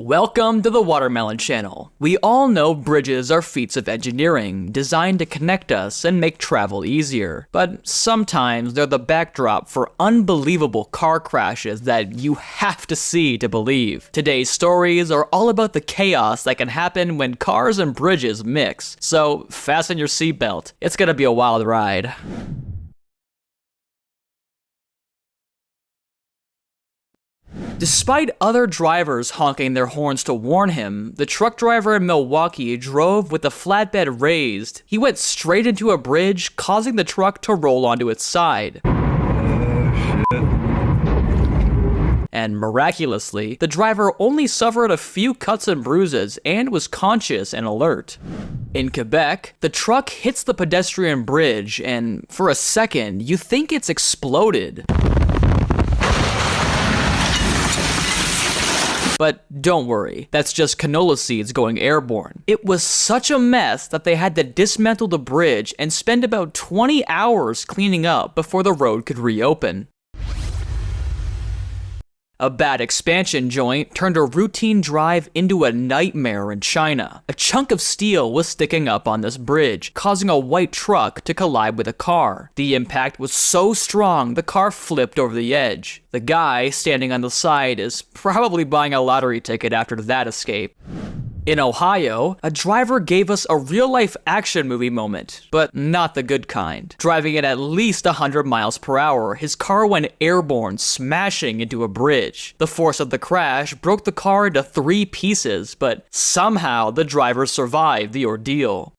Welcome to the Watermelon Channel. We all know bridges are feats of engineering, designed to connect us and make travel easier. But sometimes they're the backdrop for unbelievable car crashes that you have to see to believe. Today's stories are all about the chaos that can happen when cars and bridges mix. So fasten your seatbelt. It's gonna be a wild ride. Despite other drivers honking their horns to warn him, the truck driver in Milwaukee drove with the flatbed raised. He went straight into a bridge, causing the truck to roll onto its side. And miraculously, the driver only suffered a few cuts and bruises and was conscious and alert. In Quebec, the truck hits the pedestrian bridge, and for a second, you think it's exploded. But don't worry, that's just canola seeds going airborne. It was such a mess that they had to dismantle the bridge and spend about 20 hours cleaning up before the road could reopen. A bad expansion joint turned a routine drive into a nightmare in China. A chunk of steel was sticking up on this bridge, causing a white truck to collide with a car. The impact was so strong, the car flipped over the edge. The guy standing on the side is probably buying a lottery ticket after that escape. In Ohio, a driver gave us a real-life action movie moment, but not the good kind. Driving at least 100 miles per hour, his car went airborne, smashing into a bridge. The force of the crash broke the car into 3 pieces, but somehow the driver survived the ordeal.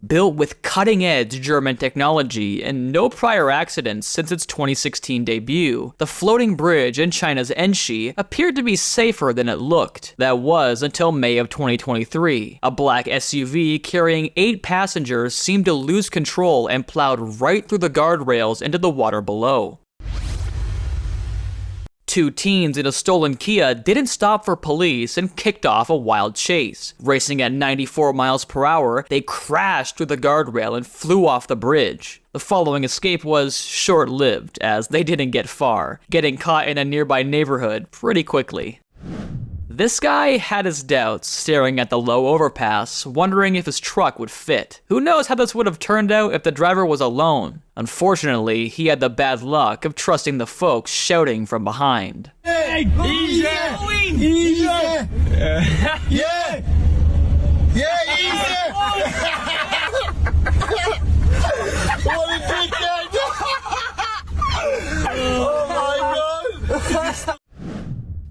Built with cutting-edge German technology and no prior accidents since its 2016 debut, the floating bridge in China's Enshi appeared to be safer than it looked. That was until May of 2023. A black SUV carrying 8 passengers seemed to lose control and plowed right through the guardrails into the water below. 2 teens in a stolen Kia didn't stop for police and kicked off a wild chase. Racing at 94 miles per hour, they crashed through the guardrail and flew off the bridge. The following escape was short-lived, as they didn't get far, getting caught in a nearby neighborhood pretty quickly. This guy had his doubts, staring at the low overpass, wondering if his truck would fit. Who knows how this would have turned out if the driver was alone? Unfortunately, he had the bad luck of trusting the folks shouting from behind. Hey, easy! Easy! Yeah! Yeah! Easy! What a dickhead! Oh my god!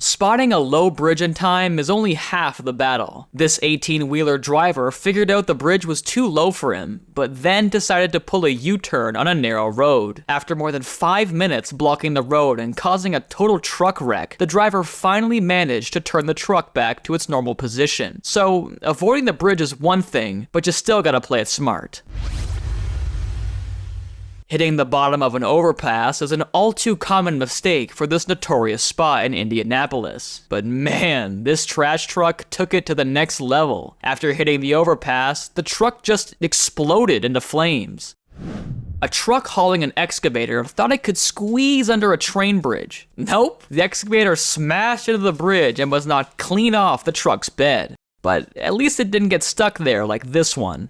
Spotting a low bridge in time is only half the battle. This 18-wheeler driver figured out the bridge was too low for him, but then decided to pull a U-turn on a narrow road. After more than 5 minutes blocking the road and causing a total truck wreck, the driver finally managed to turn the truck back to its normal position. So, avoiding the bridge is one thing, but you still gotta play it smart. Hitting the bottom of an overpass is an all-too-common mistake for this notorious spot in Indianapolis. But man, this trash truck took it to the next level. After hitting the overpass, the truck just exploded into flames. A truck hauling an excavator thought it could squeeze under a train bridge. Nope, the excavator smashed into the bridge and was knocked clean off the truck's bed. But at least it didn't get stuck there like this one.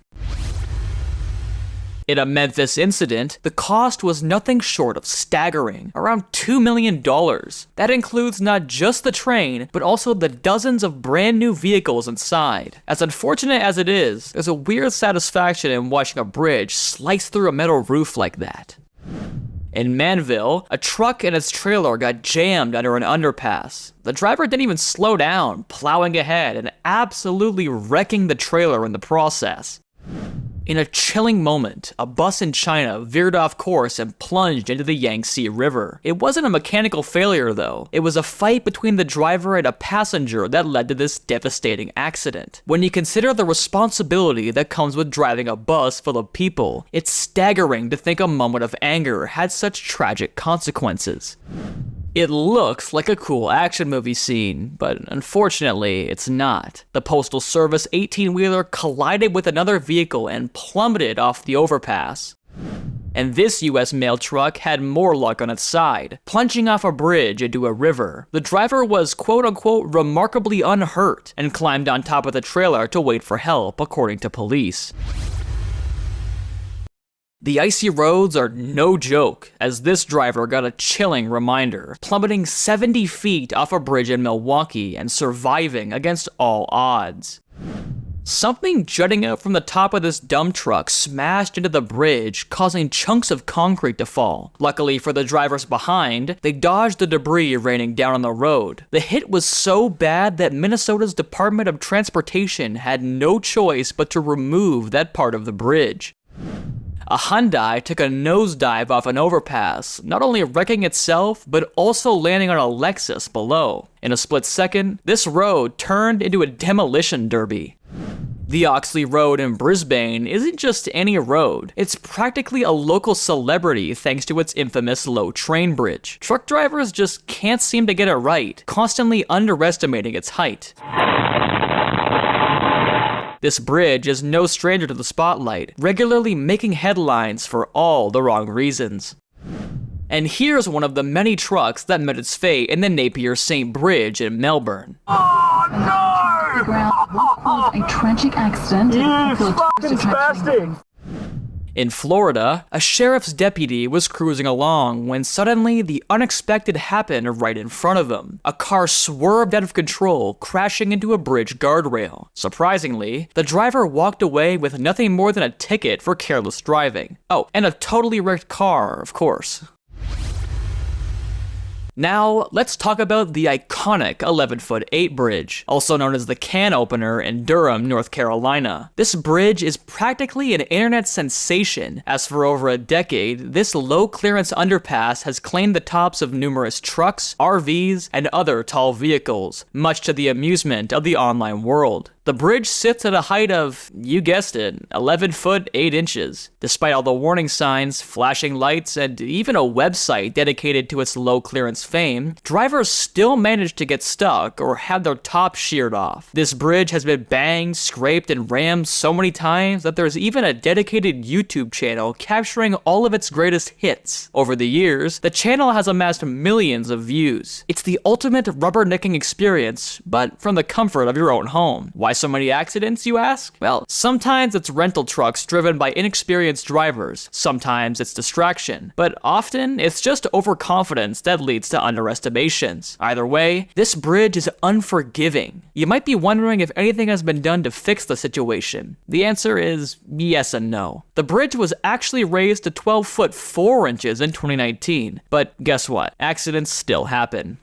In a Memphis incident, the cost was nothing short of staggering, around $2 million. That includes not just the train, but also the dozens of brand new vehicles inside. As unfortunate as it is, there's a weird satisfaction in watching a bridge slice through a metal roof like that. In Manville, a truck and its trailer got jammed under an underpass. The driver didn't even slow down, plowing ahead and absolutely wrecking the trailer in the process. In a chilling moment, a bus in China veered off course and plunged into the Yangtze River. It wasn't a mechanical failure though. It was a fight between the driver and a passenger that led to this devastating accident. When you consider the responsibility that comes with driving a bus full of people, it's staggering to think a moment of anger had such tragic consequences. It looks like a cool action movie scene, but unfortunately, it's not. The Postal Service 18-wheeler collided with another vehicle and plummeted off the overpass. And this US mail truck had more luck on its side, plunging off a bridge into a river. The driver was quote-unquote remarkably unhurt and climbed on top of the trailer to wait for help, according to police. The icy roads are no joke, as this driver got a chilling reminder, plummeting 70 feet off a bridge in Milwaukee and surviving against all odds. Something jutting out from the top of this dump truck smashed into the bridge, causing chunks of concrete to fall. Luckily for the drivers behind, they dodged the debris raining down on the road. The hit was so bad that Minnesota's Department of Transportation had no choice but to remove that part of the bridge. A Hyundai took a nosedive off an overpass, not only wrecking itself, but also landing on a Lexus below. In a split second, this road turned into a demolition derby. The Oxley Road in Brisbane isn't just any road, it's practically a local celebrity thanks to its infamous low train bridge. Truck drivers just can't seem to get it right, constantly underestimating its height. This bridge is no stranger to the spotlight, regularly making headlines for all the wrong reasons. And here's one of the many trucks that met its fate in the Napier St. Bridge in Melbourne. Oh no! Caused a tragic accident. You fucking spastic! In Florida, a sheriff's deputy was cruising along when suddenly the unexpected happened right in front of him. A car swerved out of control, crashing into a bridge guardrail. Surprisingly, the driver walked away with nothing more than a ticket for careless driving. Oh, and a totally wrecked car, of course. Now, let's talk about the iconic 11'8" bridge, also known as the Can Opener in Durham, North Carolina. This bridge is practically an internet sensation, as for over a decade, this low-clearance underpass has claimed the tops of numerous trucks, RVs, and other tall vehicles, much to the amusement of the online world. The bridge sits at a height of, you guessed it, 11 foot 8 inches. Despite all the warning signs, flashing lights, and even a website dedicated to its low clearance fame, drivers still manage to get stuck or have their top sheared off. This bridge has been banged, scraped, and rammed so many times that there's even a dedicated YouTube channel capturing all of its greatest hits. Over the years, the channel has amassed millions of views. It's the ultimate rubbernecking experience, but from the comfort of your own home. Why so many accidents, you ask? Well, sometimes it's rental trucks driven by inexperienced drivers, sometimes it's distraction, but often it's just overconfidence that leads to underestimations. Either way, this bridge is unforgiving. You might be wondering if anything has been done to fix the situation. The answer is yes and no. The bridge was actually raised to 12 foot 4 inches in 2019, but guess what? Accidents still happen.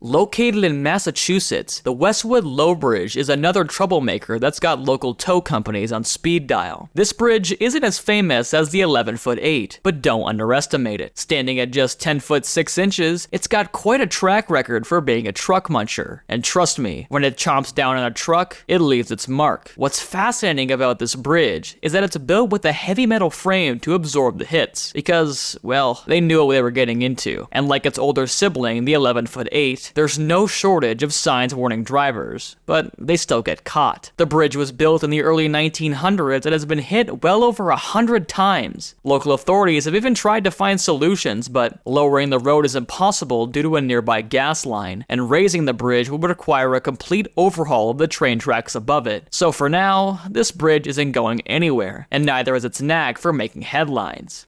Located in Massachusetts, the Westwood Low Bridge is another troublemaker that's got local tow companies on speed dial. This bridge isn't as famous as the 11'8", but don't underestimate it. Standing at just 10 foot 6 inches, it's got quite a track record for being a truck muncher. And trust me, when it chomps down on a truck, it leaves its mark. What's fascinating about this bridge is that it's built with a heavy metal frame to absorb the hits, because, well, they knew what they were getting into. And like its older sibling, the 11'8", there's no shortage of signs warning drivers, but they still get caught. The bridge was built in the early 1900s and has been hit well over 100 times. Local authorities have even tried to find solutions, but lowering the road is impossible due to a nearby gas line, and raising the bridge would require a complete overhaul of the train tracks above it. So for now, this bridge isn't going anywhere, and neither is its knack for making headlines.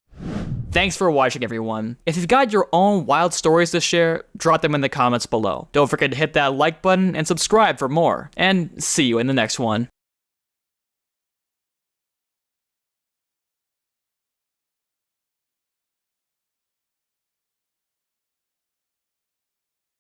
Thanks for watching, everyone. If you've got your own wild stories to share, drop them in the comments below. Don't forget to hit that like button and subscribe for more. And see you in the next one.